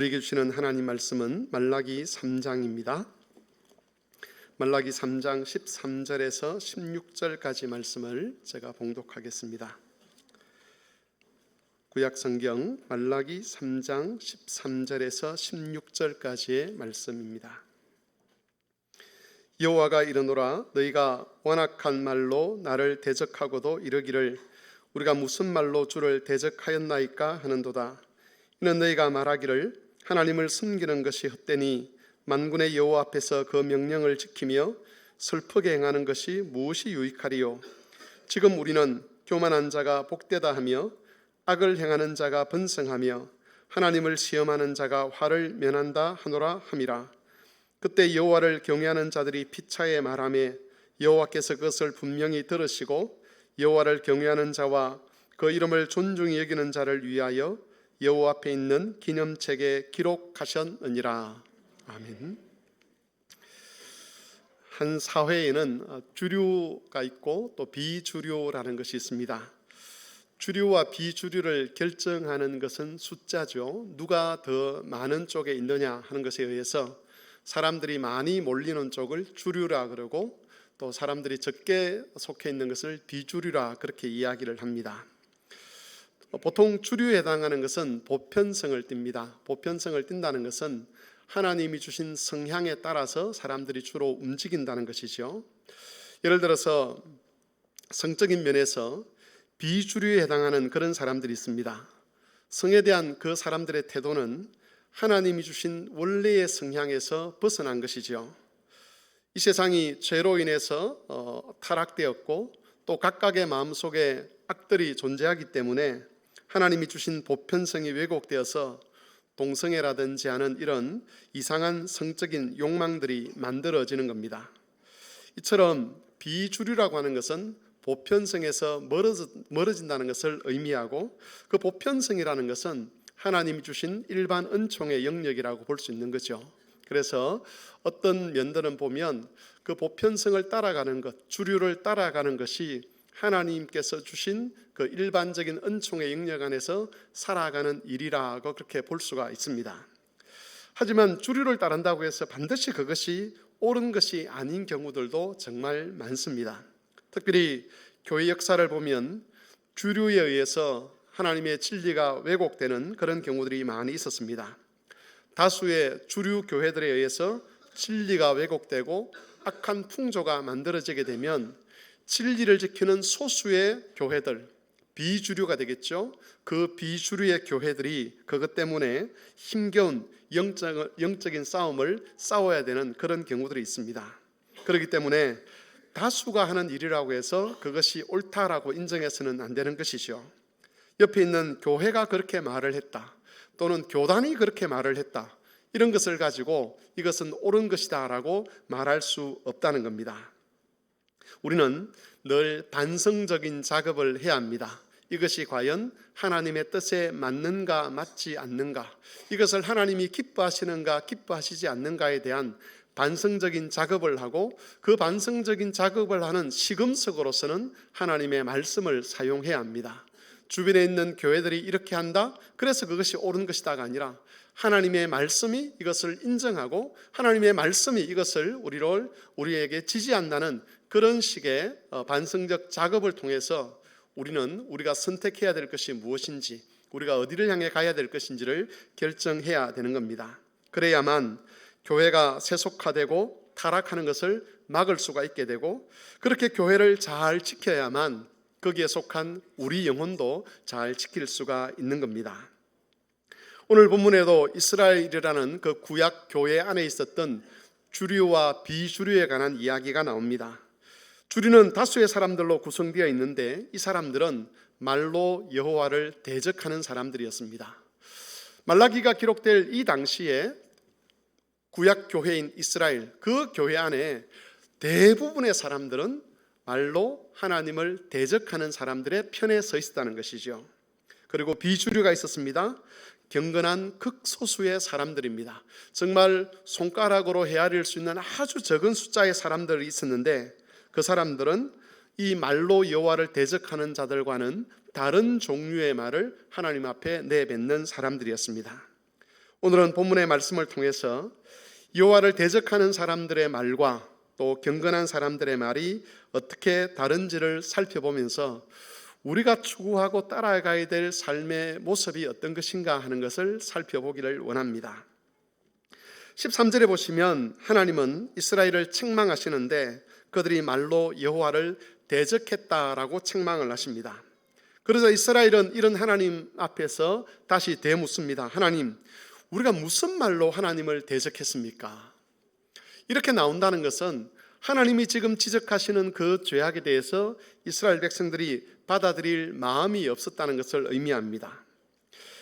우리에게 주시는 하나님 말씀은 말라기 3장입니다. 말라기 3장 13절에서 16절까지 말씀을 제가 봉독하겠습니다. 구약 성경 말라기 3장 13절에서 16절까지의 말씀입니다. 여호와가 이르노라, 너희가 완악한 말로 나를 대적하고도 이르기를 우리가 무슨 말로 주를 대적하였나이까 하는도다. 이는 너희가 말하기를 하나님을 숨기는 것이 헛되니 만군의 여호와 앞에서 그 명령을 지키며 슬프게 행하는 것이 무엇이 유익하리요. 지금 우리는 교만한 자가 복되다 하며 악을 행하는 자가 번성하며 하나님을 시험하는 자가 화를 면한다 하노라 함이라. 그때 여호와를 경외하는 자들이 피차에 말하며 여호와께서 그것을 분명히 들으시고 여호와를 경외하는 자와 그 이름을 존중히 여기는 자를 위하여 여호와 앞에 있는 기념책에 기록하셨느니라. 아멘. 한 사회에는 주류가 있고 또 비주류라는 것이 있습니다. 주류와 비주류를 결정하는 것은 숫자죠. 누가 더 많은 쪽에 있느냐 하는 것에 의해서 사람들이 많이 몰리는 쪽을 주류라 그러고 또 사람들이 적게 속해 있는 것을 비주류라 그렇게 이야기를 합니다. 보통 주류에 해당하는 것은 보편성을 띱니다. 보편성을 띈다는 것은 하나님이 주신 성향에 따라서 사람들이 주로 움직인다는 것이죠. 예를 들어서 성적인 면에서 비주류에 해당하는 그런 사람들이 있습니다. 성에 대한 그 사람들의 태도는 하나님이 주신 원래의 성향에서 벗어난 것이죠. 이 세상이 죄로 인해서 타락되었고 또 각각의 마음속에 악들이 존재하기 때문에 하나님이 주신 보편성이 왜곡되어서 동성애라든지 하는 이런 이상한 성적인 욕망들이 만들어지는 겁니다. 이처럼 비주류라고 하는 것은 보편성에서 멀어진다는 것을 의미하고 그 보편성이라는 것은 하나님이 주신 일반 은총의 영역이라고 볼 수 있는 거죠. 그래서 어떤 면들은 보면 그 보편성을 따라가는 것, 주류를 따라가는 것이 하나님께서 주신 그 일반적인 은총의 영역 안에서 살아가는 일이라고 그렇게 볼 수가 있습니다. 하지만 주류를 따른다고 해서 반드시 그것이 옳은 것이 아닌 경우들도 정말 많습니다. 특별히 교회 역사를 보면 주류에 의해서 하나님의 진리가 왜곡되는 그런 경우들이 많이 있었습니다. 다수의 주류 교회들에 의해서 진리가 왜곡되고 악한 풍조가 만들어지게 되면 진리를 지키는 소수의 교회들, 비주류가 되겠죠. 그 비주류의 교회들이 그것 때문에 힘겨운 영적인 싸움을 싸워야 되는 그런 경우들이 있습니다. 그렇기 때문에 다수가 하는 일이라고 해서 그것이 옳다라고 인정해서는 안 되는 것이죠. 옆에 있는 교회가 그렇게 말을 했다, 또는 교단이 그렇게 말을 했다, 이런 것을 가지고 이것은 옳은 것이다라고 말할 수 없다는 겁니다. 우리는 늘 반성적인 작업을 해야 합니다. 이것이 과연 하나님의 뜻에 맞는가 맞지 않는가, 이것을 하나님이 기뻐하시는가 기뻐하시지 않는가에 대한 반성적인 작업을 하고 그 반성적인 작업을 하는 시금석으로서는 하나님의 말씀을 사용해야 합니다. 주변에 있는 교회들이 이렇게 한다, 그래서 그것이 옳은 것이다가 아니라 하나님의 말씀이 이것을 인정하고 하나님의 말씀이 이것을 우리에게 지지한다는 그런 식의 반성적 작업을 통해서 우리는 우리가 선택해야 될 것이 무엇인지, 우리가 어디를 향해 가야 될 것인지를 결정해야 되는 겁니다. 그래야만 교회가 세속화되고 타락하는 것을 막을 수가 있게 되고, 그렇게 교회를 잘 지켜야만 거기에 속한 우리 영혼도 잘 지킬 수가 있는 겁니다. 오늘 본문에도 이스라엘이라는 그 구약 교회 안에 있었던 주류와 비주류에 관한 이야기가 나옵니다. 주류는 다수의 사람들로 구성되어 있는데 이 사람들은 말로 여호와를 대적하는 사람들이었습니다. 말라기가 기록될 이 당시에 구약 교회인 이스라엘, 그 교회 안에 대부분의 사람들은 말로 하나님을 대적하는 사람들의 편에 서 있었다는 것이죠. 그리고 비주류가 있었습니다. 경건한 극소수의 사람들입니다. 정말 손가락으로 헤아릴 수 있는 아주 적은 숫자의 사람들이 있었는데 그 사람들은 이 말로 여호와를 대적하는 자들과는 다른 종류의 말을 하나님 앞에 내뱉는 사람들이었습니다. 오늘은 본문의 말씀을 통해서 여호와를 대적하는 사람들의 말과 또 경건한 사람들의 말이 어떻게 다른지를 살펴보면서 우리가 추구하고 따라가야 될 삶의 모습이 어떤 것인가 하는 것을 살펴보기를 원합니다. 13절에 보시면 하나님은 이스라엘을 책망하시는데 그들이 말로 여호와를 대적했다라고 책망을 하십니다. 그래서 이스라엘은 이런 하나님 앞에서 다시 되묻습니다. 하나님, 우리가 무슨 말로 하나님을 대적했습니까? 이렇게 나온다는 것은 하나님이 지금 지적하시는 그 죄악에 대해서 이스라엘 백성들이 받아들일 마음이 없었다는 것을 의미합니다.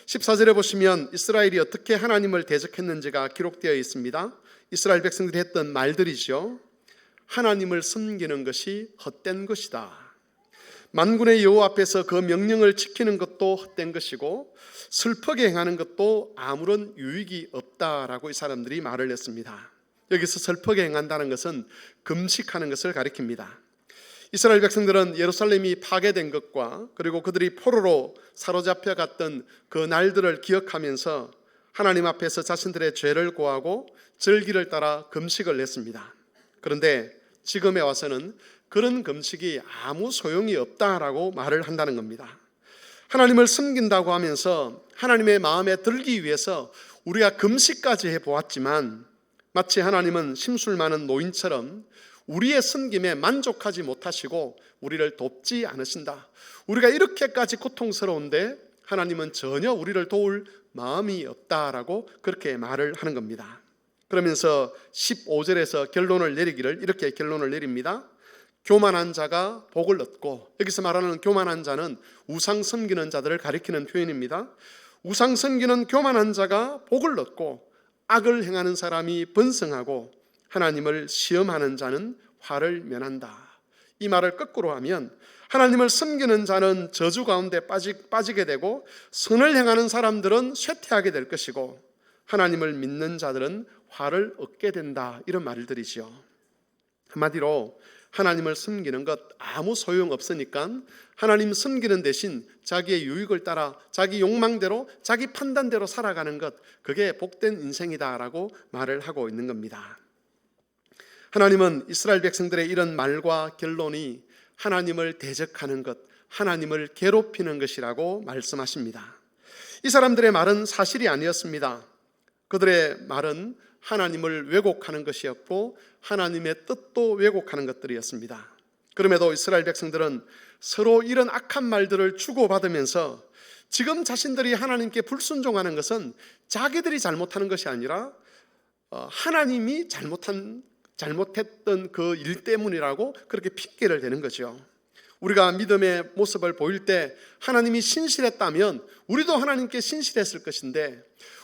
14절에 보시면 이스라엘이 어떻게 하나님을 대적했는지가 기록되어 있습니다. 이스라엘 백성들이 했던 말들이죠. 하나님을 섬기는 것이 헛된 것이다. 만군의 여호와 앞에서 그 명령을 지키는 것도 헛된 것이고 슬프게 행하는 것도 아무런 유익이 없다라고 이 사람들이 말을 했습니다. 여기서 슬프게 행한다는 것은 금식하는 것을 가리킵니다. 이스라엘 백성들은 예루살렘이 파괴된 것과 그리고 그들이 포로로 사로잡혀 갔던 그 날들을 기억하면서 하나님 앞에서 자신들의 죄를 고하고 절기를 따라 금식을 했습니다. 그런데 지금에 와서는 그런 금식이 아무 소용이 없다라고 말을 한다는 겁니다. 하나님을 섬긴다고 하면서 하나님의 마음에 들기 위해서 우리가 금식까지 해보았지만 마치 하나님은 심술 많은 노인처럼 우리의 섬김에 만족하지 못하시고 우리를 돕지 않으신다. 우리가 이렇게까지 고통스러운데 하나님은 전혀 우리를 도울 마음이 없다라고 그렇게 말을 하는 겁니다. 그러면서 15절에서 결론을 내리기를 이렇게 결론을 내립니다. 교만한 자가 복을 얻고, 여기서 말하는 교만한 자는 우상 섬기는 자들을 가리키는 표현입니다. 우상 섬기는 교만한 자가 복을 얻고 악을 행하는 사람이 번성하고 하나님을 시험하는 자는 화를 면한다. 이 말을 거꾸로 하면 하나님을 섬기는 자는 저주 가운데 빠지게 되고 선을 행하는 사람들은 쇠퇴하게 될 것이고 하나님을 믿는 자들은 화를 얻게 된다. 이런 말들이죠. 한마디로 하나님을 섬기는 것 아무 소용없으니까 하나님 섬기는 대신 자기의 유익을 따라 자기 욕망대로 자기 판단대로 살아가는 것, 그게 복된 인생이다라고 말을 하고 있는 겁니다. 하나님은 이스라엘 백성들의 이런 말과 결론이 하나님을 대적하는 것, 하나님을 괴롭히는 것이라고 말씀하십니다. 이 사람들의 말은 사실이 아니었습니다. 그들의 말은 하나님을 왜곡하는 것이었고 하나님의 뜻도 왜곡하는 것들이었습니다. 그럼에도 이스라엘 백성들은 서로 이런 악한 말들을 주고받으면서 지금 자신들이 하나님께 불순종하는 것은 자기들이 잘못하는 것이 아니라 하나님이 잘못했던 그 일 때문이라고 그렇게 핑계를 대는 거죠. 우리가 믿음의 모습을 보일 때 하나님이 신실했다면 우리도 하나님께 신실했을 것인데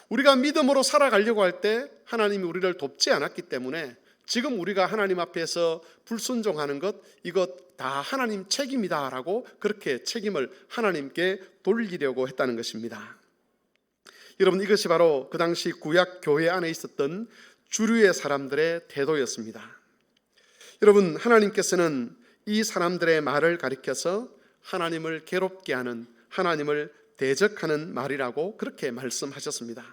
우리가 믿음으로 살아가려고 할 때 하나님이 우리를 돕지 않았기 때문에 지금 우리가 하나님 앞에서 불순종하는 것, 이것 다 하나님 책임이다라고 그렇게 책임을 하나님께 돌리려고 했다는 것입니다. 여러분, 이것이 바로 그 당시 구약 교회 안에 있었던 주류의 사람들의 태도였습니다. 여러분, 하나님께서는 이 사람들의 말을 가리켜서 하나님을 괴롭게 하는, 하나님을 대적하는 말이라고 그렇게 말씀하셨습니다.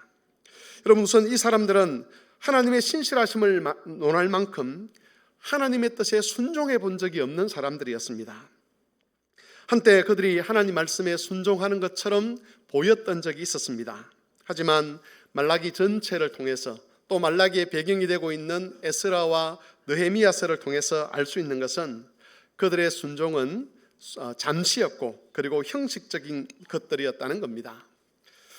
여러분, 우선 이 사람들은 하나님의 신실하심을 논할 만큼 하나님의 뜻에 순종해 본 적이 없는 사람들이었습니다. 한때 그들이 하나님 말씀에 순종하는 것처럼 보였던 적이 있었습니다. 하지만 말라기 전체를 통해서 또 말라기의 배경이 되고 있는 에스라와 느헤미야서를 통해서 알 수 있는 것은 그들의 순종은 잠시였고 그리고 형식적인 것들이었다는 겁니다.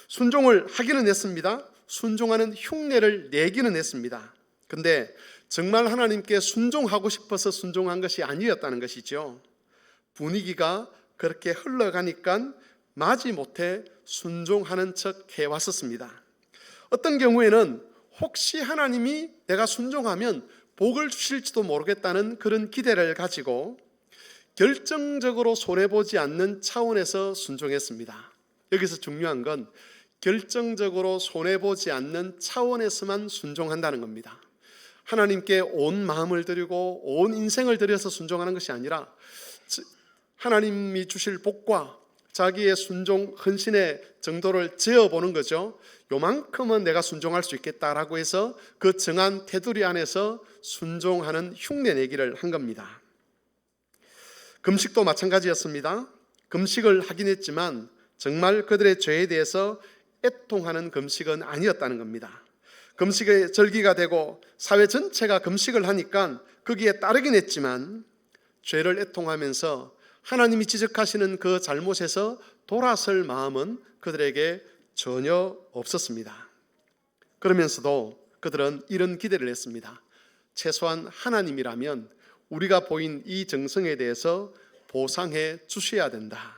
순종을 하기는 했습니다. 순종하는 흉내를 내기는 했습니다. 근데 정말 하나님께 순종하고 싶어서 순종한 것이 아니었다는 것이죠. 분위기가 그렇게 흘러가니까 마지못해 순종하는 척 해왔었습니다. 어떤 경우에는 혹시 하나님이 내가 순종하면 복을 주실지도 모르겠다는 그런 기대를 가지고 결정적으로 손해보지 않는 차원에서 순종했습니다. 여기서 중요한 건 결정적으로 손해보지 않는 차원에서만 순종한다는 겁니다. 하나님께 온 마음을 드리고 온 인생을 들여서 순종하는 것이 아니라 하나님이 주실 복과 자기의 순종, 헌신의 정도를 재어보는 거죠. 요만큼은 내가 순종할 수 있겠다라고 해서 그 정한 테두리 안에서 순종하는 흉내내기를 한 겁니다. 금식도 마찬가지였습니다. 금식을 하긴 했지만 정말 그들의 죄에 대해서 애통하는 금식은 아니었다는 겁니다. 금식의 절기가 되고 사회 전체가 금식을 하니까 거기에 따르긴 했지만 죄를 애통하면서 하나님이 지적하시는 그 잘못에서 돌아설 마음은 그들에게 전혀 없었습니다. 그러면서도 그들은 이런 기대를 했습니다. 최소한 하나님이라면 우리가 보인 이 정성에 대해서 보상해 주셔야 된다.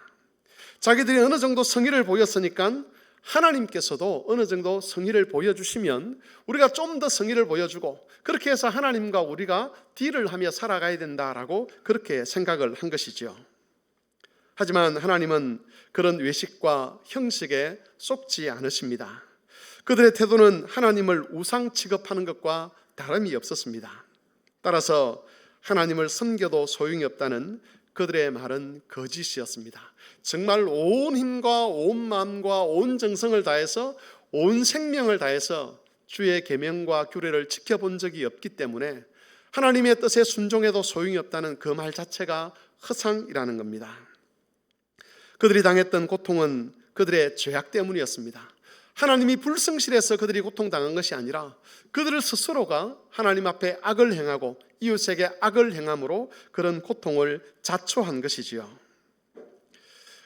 자기들이 어느 정도 성의를 보였으니까 하나님께서도 어느 정도 성의를 보여주시면 우리가 좀 더 성의를 보여주고 그렇게 해서 하나님과 우리가 딜을 하며 살아가야 된다라고 그렇게 생각을 한 것이죠. 하지만 하나님은 그런 외식과 형식에 속지 않으십니다. 그들의 태도는 하나님을 우상 취급하는 것과 다름이 없었습니다. 따라서 하나님을 섬겨도 소용이 없다는 그들의 말은 거짓이었습니다. 정말 온 힘과 온 마음과 온 정성을 다해서 온 생명을 다해서 주의 계명과 규례를 지켜본 적이 없기 때문에 하나님의 뜻에 순종해도 소용이 없다는 그 말 자체가 허상이라는 겁니다. 그들이 당했던 고통은 그들의 죄악 때문이었습니다. 하나님이 불성실해서 그들이 고통당한 것이 아니라 그들 스스로가 하나님 앞에 악을 행하고 이웃에게 악을 행함으로 그런 고통을 자초한 것이지요.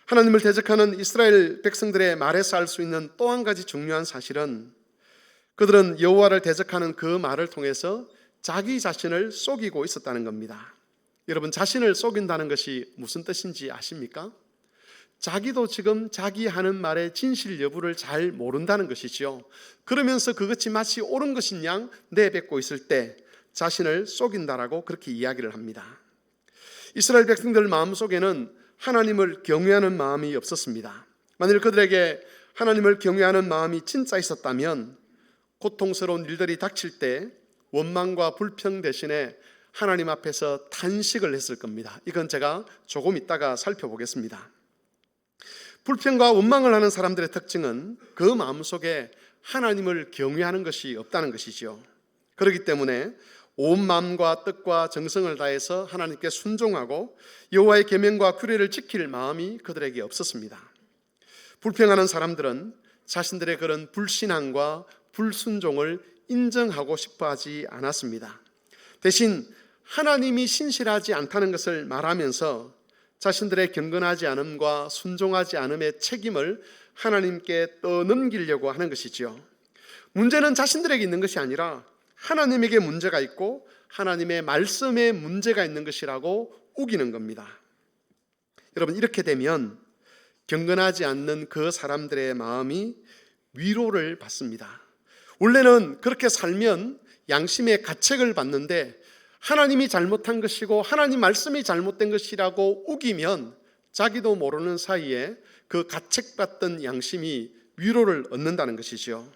하나님을 대적하는 이스라엘 백성들의 말에서 알 수 있는 또 한 가지 중요한 사실은 그들은 여호와를 대적하는 그 말을 통해서 자기 자신을 속이고 있었다는 겁니다. 여러분, 자신을 속인다는 것이 무슨 뜻인지 아십니까? 자기도 지금 자기 하는 말의 진실 여부를 잘 모른다는 것이지요. 그러면서 그것이 마치 옳은 것인 양 내뱉고 있을 때 자신을 속인다라고 그렇게 이야기를 합니다. 이스라엘 백성들 마음속에는 하나님을 경외하는 마음이 없었습니다. 만일 그들에게 하나님을 경외하는 마음이 진짜 있었다면 고통스러운 일들이 닥칠 때 원망과 불평 대신에 하나님 앞에서 탄식을 했을 겁니다. 이건 제가 조금 이따가 살펴보겠습니다. 불평과 원망을 하는 사람들의 특징은 그 마음속에 하나님을 경외하는 것이 없다는 것이죠. 그렇기 때문에 온 마음과 뜻과 정성을 다해서 하나님께 순종하고 여호와의 계명과 규례를 지킬 마음이 그들에게 없었습니다. 불평하는 사람들은 자신들의 그런 불신앙과 불순종을 인정하고 싶어 하지 않았습니다. 대신 하나님이 신실하지 않다는 것을 말하면서 자신들의 경건하지 않음과 순종하지 않음의 책임을 하나님께 떠넘기려고 하는 것이지요. 문제는 자신들에게 있는 것이 아니라 하나님에게 문제가 있고 하나님의 말씀에 문제가 있는 것이라고 우기는 겁니다. 여러분, 이렇게 되면 경건하지 않는 그 사람들의 마음이 위로를 받습니다. 원래는 그렇게 살면 양심의 가책을 받는데 하나님이 잘못한 것이고 하나님 말씀이 잘못된 것이라고 우기면 자기도 모르는 사이에 그 가책받던 양심이 위로를 얻는다는 것이죠.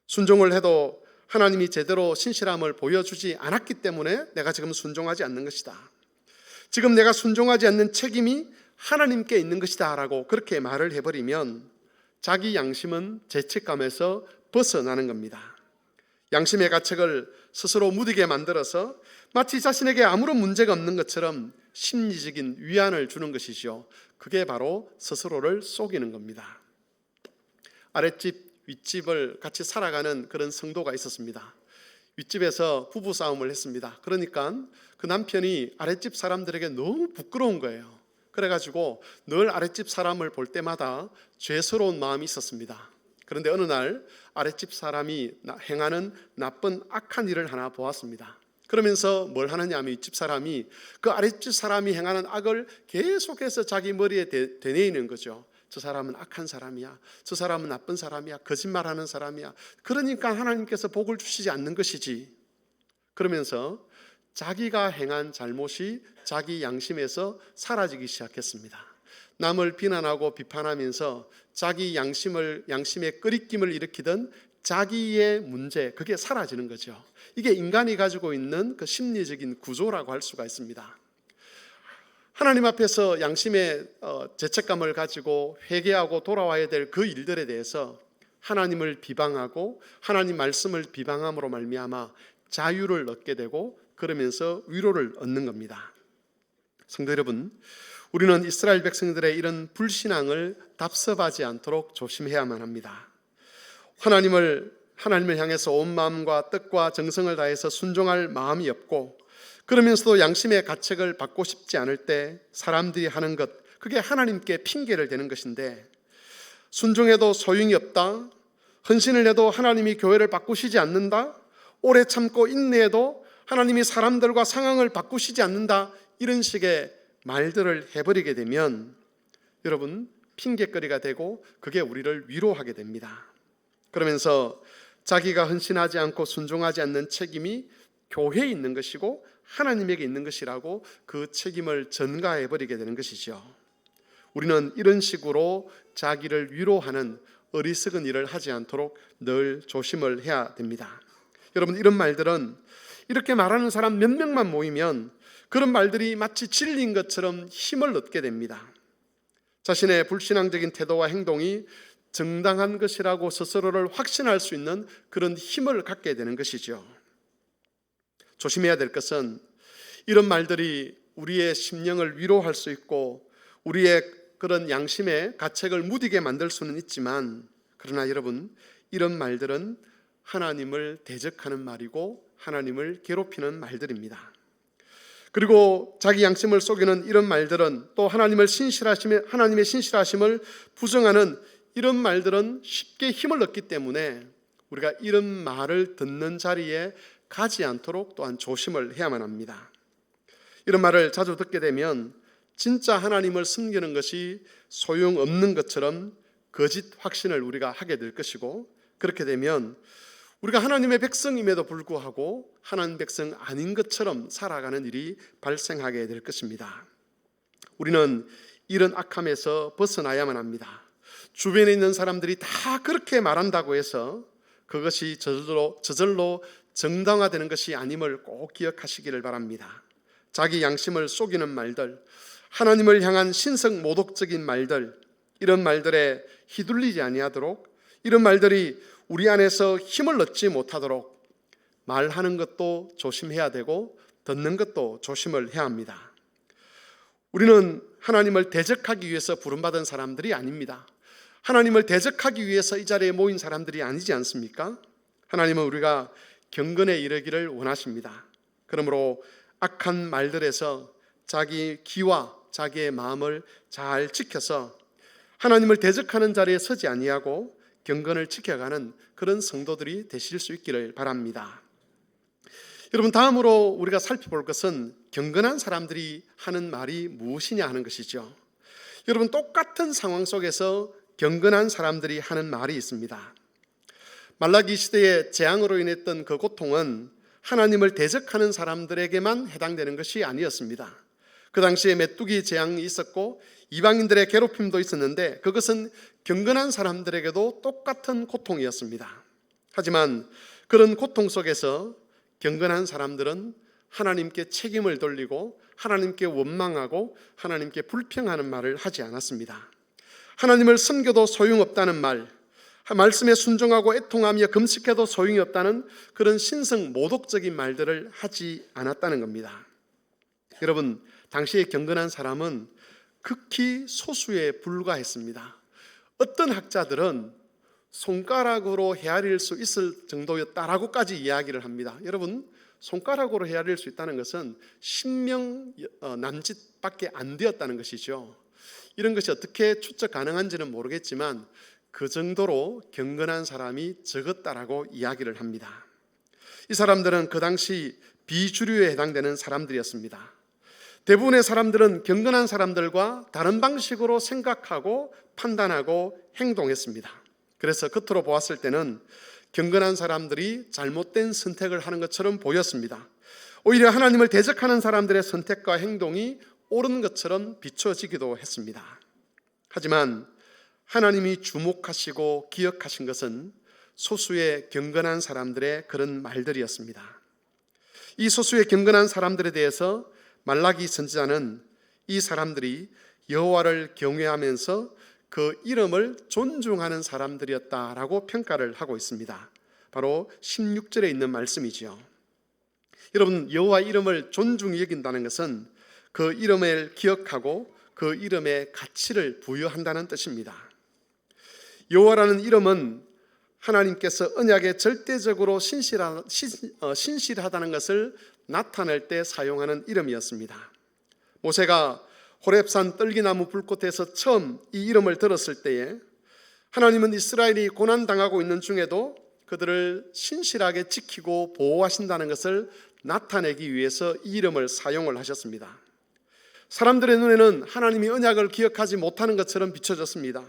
순종을 해도 하나님이 제대로 신실함을 보여주지 않았기 때문에 내가 지금 순종하지 않는 것이다. 지금 내가 순종하지 않는 책임이 하나님께 있는 것이다 라고 그렇게 말을 해버리면 자기 양심은 죄책감에서 벗어나는 겁니다. 양심의 가책을 스스로 무디게 만들어서 마치 자신에게 아무런 문제가 없는 것처럼 심리적인 위안을 주는 것이죠. 그게 바로 스스로를 속이는 겁니다. 아랫집 윗집을 같이 살아가는 그런 성도가 있었습니다. 윗집에서 부부싸움을 했습니다. 그러니까 그 남편이 아랫집 사람들에게 너무 부끄러운 거예요. 그래가지고 늘 아랫집 사람을 볼 때마다 죄스러운 마음이 있었습니다. 그런데 어느 날 아랫집 사람이 행하는 나쁜 악한 일을 하나 보았습니다. 그러면서 뭘 하느냐 하면 윗집 사람이 그 아랫집 사람이 행하는 악을 계속해서 자기 머리에 되뇌이는 거죠. 저 사람은 악한 사람이야. 저 사람은 나쁜 사람이야. 거짓말하는 사람이야. 그러니까 하나님께서 복을 주시지 않는 것이지. 그러면서 자기가 행한 잘못이 자기 양심에서 사라지기 시작했습니다. 남을 비난하고 비판하면서 자기 양심의 끄리낌을 일으키던 자기의 문제, 그게 사라지는 거죠. 이게 인간이 가지고 있는 그 심리적인 구조라고 할 수가 있습니다. 하나님 앞에서 양심의 죄책감을 가지고 회개하고 돌아와야 될 그 일들에 대해서 하나님을 비방하고 하나님 말씀을 비방함으로 말미암아 자유를 얻게 되고 그러면서 위로를 얻는 겁니다. 성도 여러분, 우리는 이스라엘 백성들의 이런 불신앙을 답습하지 않도록 조심해야만 합니다. 하나님을 향해서 온 마음과 뜻과 정성을 다해서 순종할 마음이 없고 그러면서도 양심의 가책을 받고 싶지 않을 때 사람들이 하는 것, 그게 하나님께 핑계를 대는 것인데, 순종해도 소용이 없다, 헌신을 해도 하나님이 교회를 바꾸시지 않는다, 오래 참고 인내해도 하나님이 사람들과 상황을 바꾸시지 않는다, 이런 식의 말들을 해버리게 되면 여러분 핑계거리가 되고 그게 우리를 위로하게 됩니다. 그러면서 자기가 헌신하지 않고 순종하지 않는 책임이 교회에 있는 것이고 하나님에게 있는 것이라고 그 책임을 전가해버리게 되는 것이죠. 우리는 이런 식으로 자기를 위로하는 어리석은 일을 하지 않도록 늘 조심을 해야 됩니다. 여러분, 이런 말들은 이렇게 말하는 사람 몇 명만 모이면 그런 말들이 마치 진리인 것처럼 힘을 얻게 됩니다. 자신의 불신앙적인 태도와 행동이 정당한 것이라고 스스로를 확신할 수 있는 그런 힘을 갖게 되는 것이죠. 조심해야 될 것은 이런 말들이 우리의 심령을 위로할 수 있고 우리의 그런 양심의 가책을 무디게 만들 수는 있지만, 그러나 여러분, 이런 말들은 하나님을 대적하는 말이고 하나님을 괴롭히는 말들입니다. 그리고 자기 양심을 속이는 이런 말들은 또 하나님의 신실하심을 부정하는 이런 말들은 쉽게 힘을 얻기 때문에 우리가 이런 말을 듣는 자리에 가지 않도록 또한 조심을 해야만 합니다. 이런 말을 자주 듣게 되면 진짜 하나님을 섬기는 것이 소용없는 것처럼 거짓 확신을 우리가 하게 될 것이고, 그렇게 되면 우리가 하나님의 백성임에도 불구하고 하나님 백성 아닌 것처럼 살아가는 일이 발생하게 될 것입니다. 우리는 이런 악함에서 벗어나야만 합니다. 주변에 있는 사람들이 다 그렇게 말한다고 해서 그것이 저절로 정당화되는 것이 아님을 꼭 기억하시기를 바랍니다. 자기 양심을 속이는 말들, 하나님을 향한 신성 모독적인 말들, 이런 말들에 휘둘리지 아니하도록, 이런 말들이 우리 안에서 힘을 얻지 못하도록 말하는 것도 조심해야 되고 듣는 것도 조심을 해야 합니다. 우리는 하나님을 대적하기 위해서 부름받은 사람들이 아닙니다. 하나님을 대적하기 위해서 이 자리에 모인 사람들이 아니지 않습니까? 하나님은 우리가 경건에 이르기를 원하십니다. 그러므로 악한 말들에서 자기 귀와 자기의 마음을 잘 지켜서 하나님을 대적하는 자리에 서지 아니하고 경건을 지켜가는 그런 성도들이 되실 수 있기를 바랍니다. 여러분, 다음으로 우리가 살펴볼 것은 경건한 사람들이 하는 말이 무엇이냐 하는 것이죠. 여러분, 똑같은 상황 속에서 경건한 사람들이 하는 말이 있습니다. 말라기 시대의 재앙으로 인했던 그 고통은 하나님을 대적하는 사람들에게만 해당되는 것이 아니었습니다. 그 당시에 메뚜기 재앙이 있었고 이방인들의 괴롭힘도 있었는데 그것은 경건한 사람들에게도 똑같은 고통이었습니다. 하지만 그런 고통 속에서 경건한 사람들은 하나님께 책임을 돌리고 하나님께 원망하고 하나님께 불평하는 말을 하지 않았습니다. 하나님을 섬겨도 소용없다는 말, 말씀에 순종하고 애통하며 금식해도 소용이 없다는 그런 신성 모독적인 말들을 하지 않았다는 겁니다. 여러분, 당시에 경건한 사람은 극히 소수에 불과했습니다. 어떤 학자들은 손가락으로 헤아릴 수 있을 정도였다라고까지 이야기를 합니다. 여러분, 손가락으로 헤아릴 수 있다는 것은 10명 남짓밖에 안 되었다는 것이죠. 이런 것이 어떻게 추적 가능한지는 모르겠지만 그 정도로 경건한 사람이 적었다라고 이야기를 합니다. 이 사람들은 그 당시 비주류에 해당되는 사람들이었습니다. 대부분의 사람들은 경건한 사람들과 다른 방식으로 생각하고 판단하고 행동했습니다. 그래서 겉으로 보았을 때는 경건한 사람들이 잘못된 선택을 하는 것처럼 보였습니다. 오히려 하나님을 대적하는 사람들의 선택과 행동이 옳은 것처럼 비춰지기도 했습니다. 하지만 하나님이 주목하시고 기억하신 것은 소수의 경건한 사람들의 그런 말들이었습니다. 이 소수의 경건한 사람들에 대해서 말라기 선지자는 이 사람들이 여호와를 경외하면서 그 이름을 존중하는 사람들이었다라고 평가를 하고 있습니다. 바로 16절에 있는 말씀이지요. 여러분, 여호와 이름을 존중히 여긴다는 것은 그 이름을 기억하고 그 이름에 가치를 부여한다는 뜻입니다. 여호와라는 이름은 하나님께서 언약에 절대적으로 신실하다는 것을 나타낼 때 사용하는 이름이었습니다. 모세가 호렙산 떨기나무 불꽃에서 처음 이 이름을 들었을 때에 하나님은 이스라엘이 고난당하고 있는 중에도 그들을 신실하게 지키고 보호하신다는 것을 나타내기 위해서 이 이름을 사용을 하셨습니다. 사람들의 눈에는 하나님이 언약을 기억하지 못하는 것처럼 비춰졌습니다.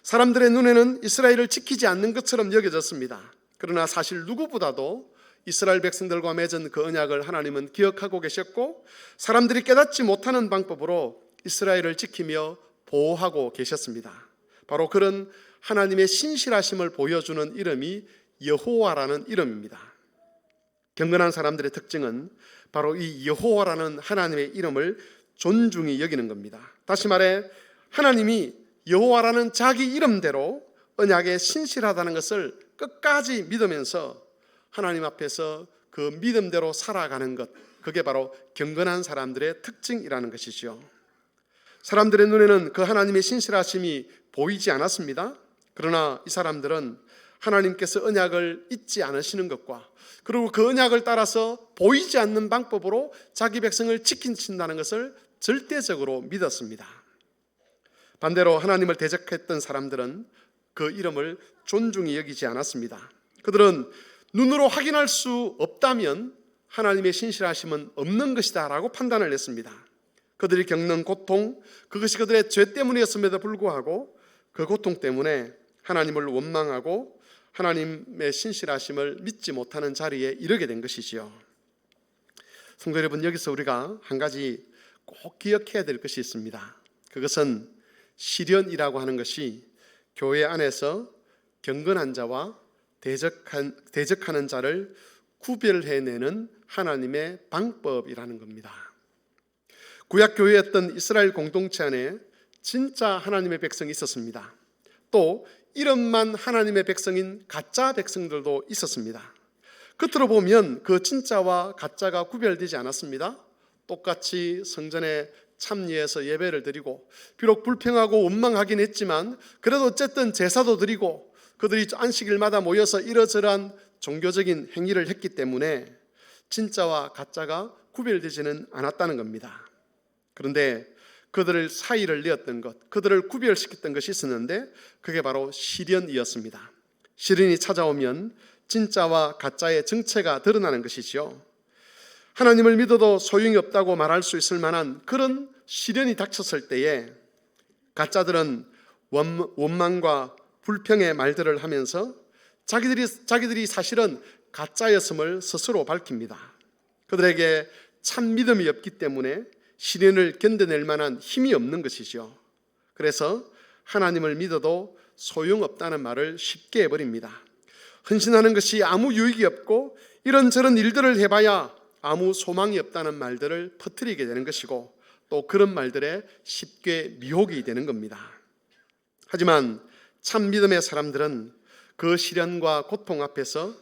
사람들의 눈에는 이스라엘을 지키지 않는 것처럼 여겨졌습니다. 그러나 사실 누구보다도 이스라엘 백성들과 맺은 그 언약을 하나님은 기억하고 계셨고, 사람들이 깨닫지 못하는 방법으로 이스라엘을 지키며 보호하고 계셨습니다. 바로 그런 하나님의 신실하심을 보여주는 이름이 여호와라는 이름입니다. 경건한 사람들의 특징은 바로 이 여호와라는 하나님의 이름을 존중히 여기는 겁니다. 다시 말해, 하나님이 여호와라는 자기 이름대로 언약에 신실하다는 것을 끝까지 믿으면서 하나님 앞에서 그 믿음대로 살아가는 것, 그게 바로 경건한 사람들의 특징이라는 것이죠. 사람들의 눈에는 그 하나님의 신실하심이 보이지 않았습니다. 그러나 이 사람들은 하나님께서 언약을 잊지 않으시는 것과, 그리고 그 언약을 따라서 보이지 않는 방법으로 자기 백성을 지키신다는 것을 절대적으로 믿었습니다. 반대로 하나님을 대적했던 사람들은 그 이름을 존중히 여기지 않았습니다. 그들은 눈으로 확인할 수 없다면 하나님의 신실하심은 없는 것이다 라고 판단을 했습니다. 그들이 겪는 고통, 그것이 그들의 죄 때문이었음에도 불구하고 그 고통 때문에 하나님을 원망하고 하나님의 신실하심을 믿지 못하는 자리에 이르게 된 것이지요. 성도 여러분, 여기서 우리가 한 가지 꼭 기억해야 될 것이 있습니다. 그것은 시련이라고 하는 것이 교회 안에서 경건한 자와 대적하는 자를 구별해내는 하나님의 방법이라는 겁니다. 구약 교회였던 이스라엘 공동체 안에 진짜 하나님의 백성이 있었습니다. 또 이름만 하나님의 백성인 가짜 백성들도 있었습니다. 겉으로 보면 그 진짜와 가짜가 구별되지 않았습니다. 똑같이 성전에 참여해서 예배를 드리고, 비록 불평하고 원망하긴 했지만 그래도 어쨌든 제사도 드리고, 그들이 안식일마다 모여서 이러저러한 종교적인 행위를 했기 때문에 진짜와 가짜가 구별되지는 않았다는 겁니다. 그런데 그들을 사이를 내었던 것, 그들을 구별시켰던 것이 있었는데 그게 바로 시련이었습니다. 시련이 찾아오면 진짜와 가짜의 정체가 드러나는 것이죠. 하나님을 믿어도 소용이 없다고 말할 수 있을 만한 그런 시련이 닥쳤을 때에 가짜들은 원망과 불평의 말들을 하면서 자기들이 사실은 가짜였음을 스스로 밝힙니다. 그들에게 참 믿음이 없기 때문에 시련을 견뎌낼 만한 힘이 없는 것이죠. 그래서 하나님을 믿어도 소용없다는 말을 쉽게 해버립니다. 헌신하는 것이 아무 유익이 없고 이런저런 일들을 해봐야 아무 소망이 없다는 말들을 퍼뜨리게 되는 것이고, 또 그런 말들에 쉽게 미혹이 되는 겁니다. 하지만 참 믿음의 사람들은 그 시련과 고통 앞에서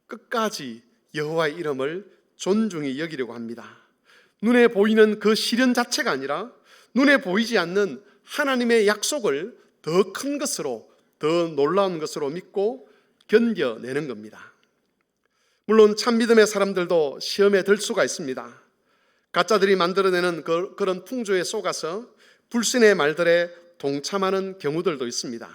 끝까지 여호와의 이름을 존중히 여기려고 합니다. 눈에 보이는 그 시련 자체가 아니라 눈에 보이지 않는 하나님의 약속을 더 큰 것으로, 더 놀라운 것으로 믿고 견뎌내는 겁니다. 물론 참 믿음의 사람들도 시험에 들 수가 있습니다. 가짜들이 만들어내는 그런 풍조에 속아서 불신의 말들에 동참하는 경우들도 있습니다.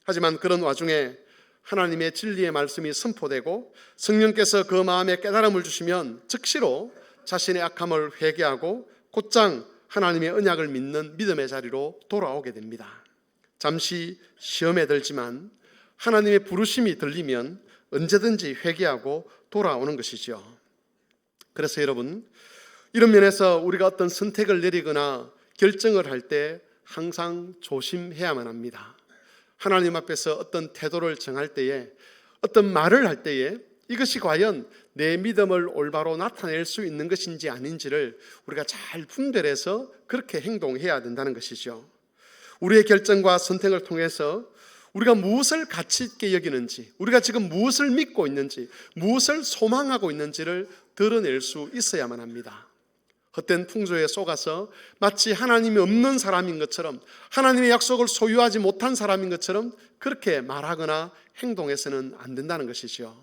하지만 그런 와중에 하나님의 진리의 말씀이 선포되고 성령께서 그 마음에 깨달음을 주시면 즉시로 자신의 악함을 회개하고 곧장 하나님의 언약을 믿는 믿음의 자리로 돌아오게 됩니다. 잠시 시험에 들지만 하나님의 부르심이 들리면 언제든지 회개하고 돌아오는 것이죠. 그래서 여러분, 이런 면에서 우리가 어떤 선택을 내리거나 결정을 할 때 항상 조심해야만 합니다. 하나님 앞에서 어떤 태도를 정할 때에, 어떤 말을 할 때에 이것이 과연 내 믿음을 올바로 나타낼 수 있는 것인지 아닌지를 우리가 잘 분별해서 그렇게 행동해야 된다는 것이죠. 우리의 결정과 선택을 통해서 우리가 무엇을 가치 있게 여기는지, 우리가 지금 무엇을 믿고 있는지, 무엇을 소망하고 있는지를 드러낼 수 있어야만 합니다. 헛된 풍조에 속아서 마치 하나님이 없는 사람인 것처럼, 하나님의 약속을 소유하지 못한 사람인 것처럼 그렇게 말하거나 행동해서는 안 된다는 것이죠.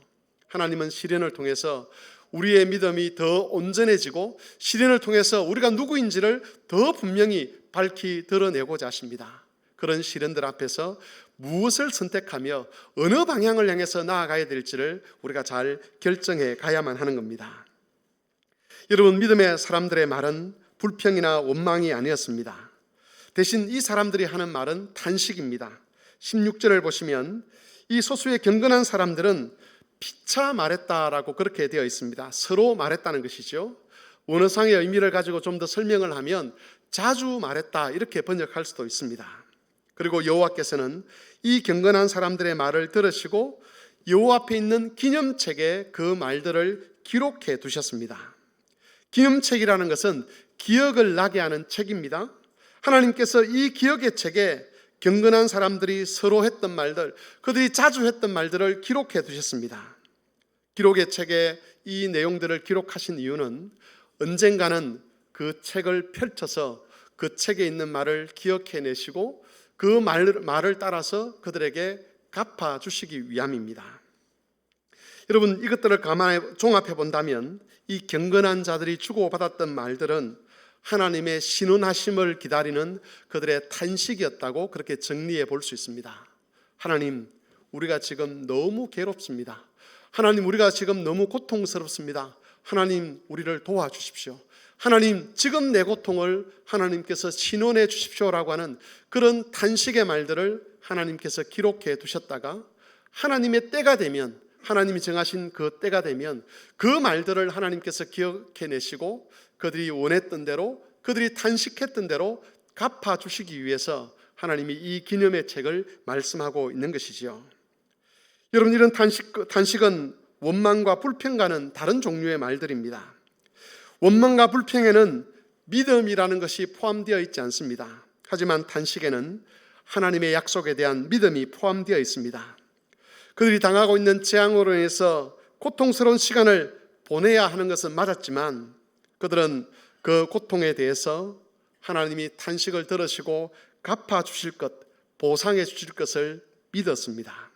하나님은 시련을 통해서 우리의 믿음이 더 온전해지고, 시련을 통해서 우리가 누구인지를 더 분명히 밝히 드러내고자 하십니다. 그런 시련들 앞에서 무엇을 선택하며 어느 방향을 향해서 나아가야 될지를 우리가 잘 결정해 가야만 하는 겁니다. 여러분, 믿음의 사람들의 말은 불평이나 원망이 아니었습니다. 대신 이 사람들이 하는 말은 탄식입니다. 16절을 보시면 이 소수의 경건한 사람들은 피차 말했다라고 그렇게 되어 있습니다. 서로 말했다는 것이죠. 원어상의 의미를 가지고 좀 더 설명을 하면 자주 말했다 이렇게 번역할 수도 있습니다. 그리고 여호와께서는 이 경건한 사람들의 말을 들으시고 여호와 앞에 있는 기념책에 그 말들을 기록해 두셨습니다. 기념책이라는 것은 기억을 나게 하는 책입니다. 하나님께서 이 기억의 책에 경건한 사람들이 서로 했던 말들, 그들이 자주 했던 말들을 기록해 두셨습니다. 기록의 책에 이 내용들을 기록하신 이유는 언젠가는 그 책을 펼쳐서 그 책에 있는 말을 기억해내시고 그 말을 따라서 그들에게 갚아주시기 위함입니다. 여러분, 이것들을 종합해 본다면 이 경건한 자들이 주고받았던 말들은 하나님의 신원하심을 기다리는 그들의 탄식이었다고 그렇게 정리해 볼 수 있습니다. 하나님, 우리가 지금 너무 괴롭습니다. 하나님, 우리가 지금 너무 고통스럽습니다. 하나님, 우리를 도와주십시오. 하나님, 지금 내 고통을 하나님께서 신원해 주십시오라고 하는 그런 탄식의 말들을 하나님께서 기록해 두셨다가 하나님의 때가 되면, 하나님이 정하신 그 때가 되면 그 말들을 하나님께서 기억해내시고 그들이 원했던 대로, 그들이 탄식했던 대로 갚아주시기 위해서 하나님이 이 기념의 책을 말씀하고 있는 것이지요. 여러분, 이런 탄식은 원망과 불평과는 다른 종류의 말들입니다. 원망과 불평에는 믿음이라는 것이 포함되어 있지 않습니다. 하지만 탄식에는 하나님의 약속에 대한 믿음이 포함되어 있습니다. 그들이 당하고 있는 재앙으로 인해서 고통스러운 시간을 보내야 하는 것은 맞았지만 그들은 그 고통에 대해서 하나님이 탄식을 들으시고 갚아주실 것, 보상해 주실 것을 믿었습니다.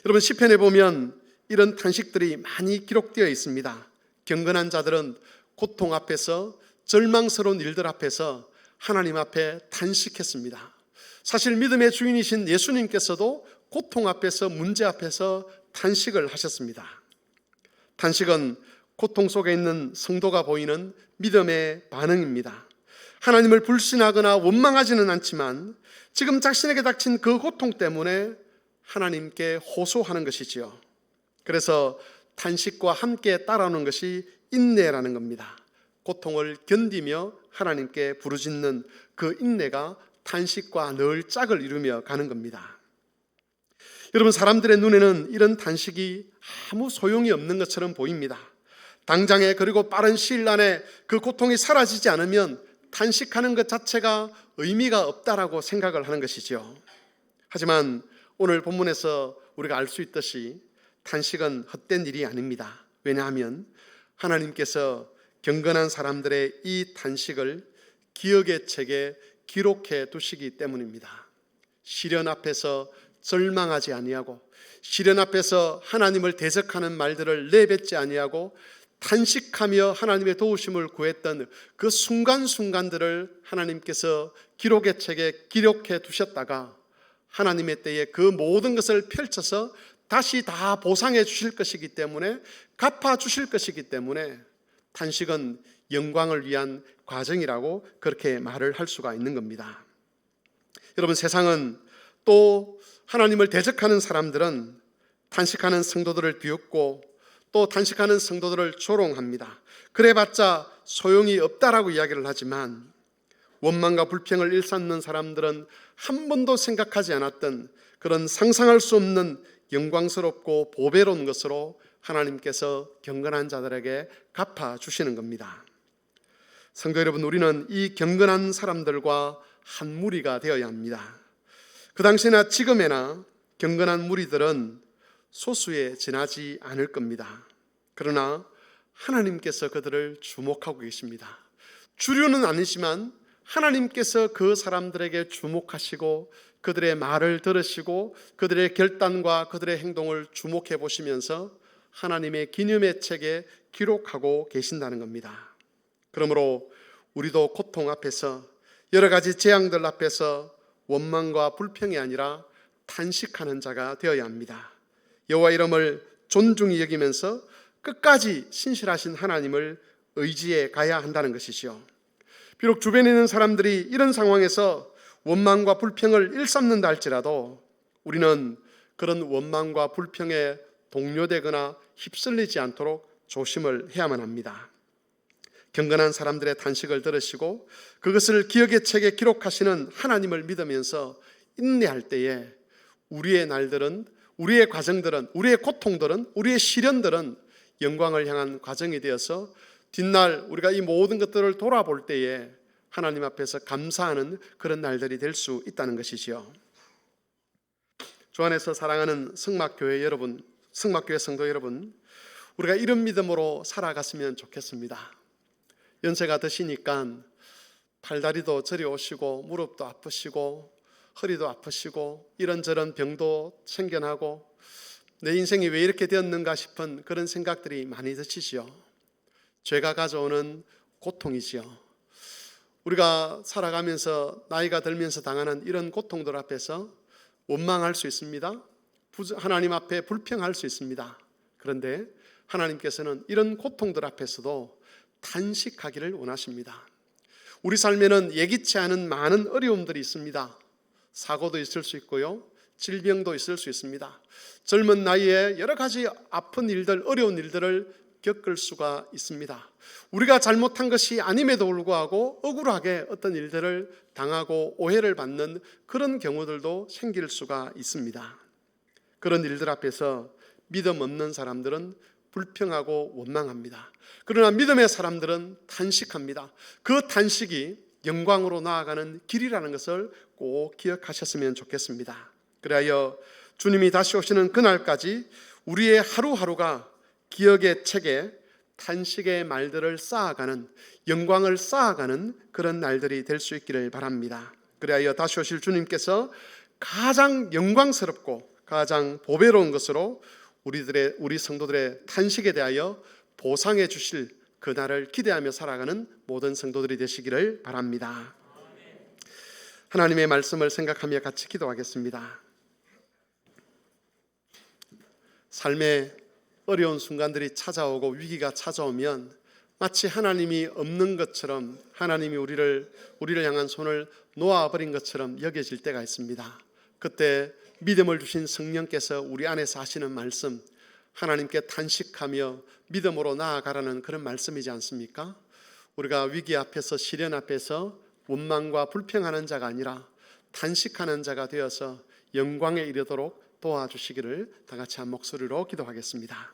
여러분, 시편에 보면 이런 탄식들이 많이 기록되어 있습니다. 경건한 자들은 고통 앞에서, 절망스러운 일들 앞에서 하나님 앞에 탄식했습니다. 사실 믿음의 주인이신 예수님께서도 고통 앞에서, 문제 앞에서 탄식을 하셨습니다. 탄식은 고통 속에 있는 성도가 보이는 믿음의 반응입니다. 하나님을 불신하거나 원망하지는 않지만 지금 자신에게 닥친 그 고통 때문에 하나님께 호소하는 것이지요. 그래서 탄식과 함께 따라오는 것이 인내라는 겁니다. 고통을 견디며 하나님께 부르짖는 그 인내가 탄식과 늘 짝을 이루며 가는 겁니다. 여러분, 사람들의 눈에는 이런 탄식이 아무 소용이 없는 것처럼 보입니다. 당장에, 그리고 빠른 시일 안에 그 고통이 사라지지 않으면 탄식하는 것 자체가 의미가 없다라고 생각을 하는 것이죠. 하지만 오늘 본문에서 우리가 알 수 있듯이 탄식은 헛된 일이 아닙니다. 왜냐하면 하나님께서 경건한 사람들의 이 탄식을 기억의 책에 기록해 두시기 때문입니다. 시련 앞에서 절망하지 아니하고, 시련 앞에서 하나님을 대적하는 말들을 내뱉지 아니하고 탄식하며 하나님의 도우심을 구했던 그 순간순간들을 하나님께서 기록의 책에 기록해 두셨다가 하나님의 때에 그 모든 것을 펼쳐서 다시 다 보상해 주실 것이기 때문에, 갚아 주실 것이기 때문에 탄식은 영광을 위한 과정이라고 그렇게 말을 할 수가 있는 겁니다. 여러분, 세상은 또 하나님을 대적하는 사람들은 탄식하는 성도들을 비웃고 또 탄식하는 성도들을 조롱합니다. 그래봤자 소용이 없다라고 이야기를 하지만 원망과 불평을 일삼는 사람들은 한 번도 생각하지 않았던 그런 상상할 수 없는 영광스럽고 보배로운 것으로 하나님께서 경건한 자들에게 갚아주시는 겁니다. 성도 여러분, 우리는 이 경건한 사람들과 한 무리가 되어야 합니다. 그 당시나 지금에나 경건한 무리들은 소수에 지나지 않을 겁니다. 그러나 하나님께서 그들을 주목하고 계십니다. 주류는 아니지만 하나님께서 그 사람들에게 주목하시고 그들의 말을 들으시고 그들의 결단과 그들의 행동을 주목해 보시면서 하나님의 기념의 책에 기록하고 계신다는 겁니다. 그러므로 우리도 고통 앞에서, 여러 가지 재앙들 앞에서 원망과 불평이 아니라 탄식하는 자가 되어야 합니다. 여호와 이름을 존중히 여기면서 끝까지 신실하신 하나님을 의지해 가야 한다는 것이지요. 비록 주변에 있는 사람들이 이런 상황에서 원망과 불평을 일삼는다 할지라도 우리는 그런 원망과 불평에 동요되거나 휩쓸리지 않도록 조심을 해야만 합니다. 경건한 사람들의 탄식을 들으시고 그것을 기억의 책에 기록하시는 하나님을 믿으면서 인내할 때에 우리의 날들은, 우리의 과정들은, 우리의 고통들은, 우리의 시련들은 영광을 향한 과정이 되어서 뒷날 우리가 이 모든 것들을 돌아볼 때에 하나님 앞에서 감사하는 그런 날들이 될 수 있다는 것이지요. 주 안에서 사랑하는 성막교회 여러분, 성막교회 성도 여러분, 우리가 이런 믿음으로 살아갔으면 좋겠습니다. 연세가 드시니까 팔다리도 저리 오시고 무릎도 아프시고 허리도 아프시고 이런저런 병도 생겨나고 내 인생이 왜 이렇게 되었는가 싶은 그런 생각들이 많이 드시지요. 죄가 가져오는 고통이지요. 우리가 살아가면서 나이가 들면서 당하는 이런 고통들 앞에서 원망할 수 있습니다. 하나님 앞에 불평할 수 있습니다. 그런데 하나님께서는 이런 고통들 앞에서도 탄식하기를 원하십니다. 우리 삶에는 예기치 않은 많은 어려움들이 있습니다. 사고도 있을 수 있고요, 질병도 있을 수 있습니다. 젊은 나이에 여러 가지 아픈 일들, 어려운 일들을 겪을 수가 있습니다. 우리가 잘못한 것이 아님에도 불구하고 억울하게 어떤 일들을 당하고 오해를 받는 그런 경우들도 생길 수가 있습니다. 그런 일들 앞에서 믿음 없는 사람들은 불평하고 원망합니다. 그러나 믿음의 사람들은 탄식합니다. 그 탄식이 영광으로 나아가는 길이라는 것을 꼭 기억하셨으면 좋겠습니다. 그리하여 주님이 다시 오시는 그날까지 우리의 하루하루가 기억의 책에 탄식의 말들을 쌓아가는, 영광을 쌓아가는 그런 날들이 될 수 있기를 바랍니다. 그리하여 다시 오실 주님께서 가장 영광스럽고 가장 보배로운 것으로 우리 성도들의 탄식에 대하여 보상해 주실 그날을 기대하며 살아가는 모든 성도들이 되시기를 바랍니다. 하나님의 말씀을 생각하며 같이 기도하겠습니다. 삶의 어려운 순간들이 찾아오고 위기가 찾아오면 마치 하나님이 없는 것처럼, 하나님이 우리를 향한 손을 놓아버린 것처럼 여겨질 때가 있습니다. 그때 믿음을 주신 성령께서 우리 안에서 하시는 말씀, 하나님께 탄식하며 믿음으로 나아가라는 그런 말씀이지 않습니까? 우리가 위기 앞에서, 시련 앞에서 원망과 불평하는 자가 아니라 탄식하는 자가 되어서 영광에 이르도록 도와주시기를 다 같이 한 목소리로 기도하겠습니다.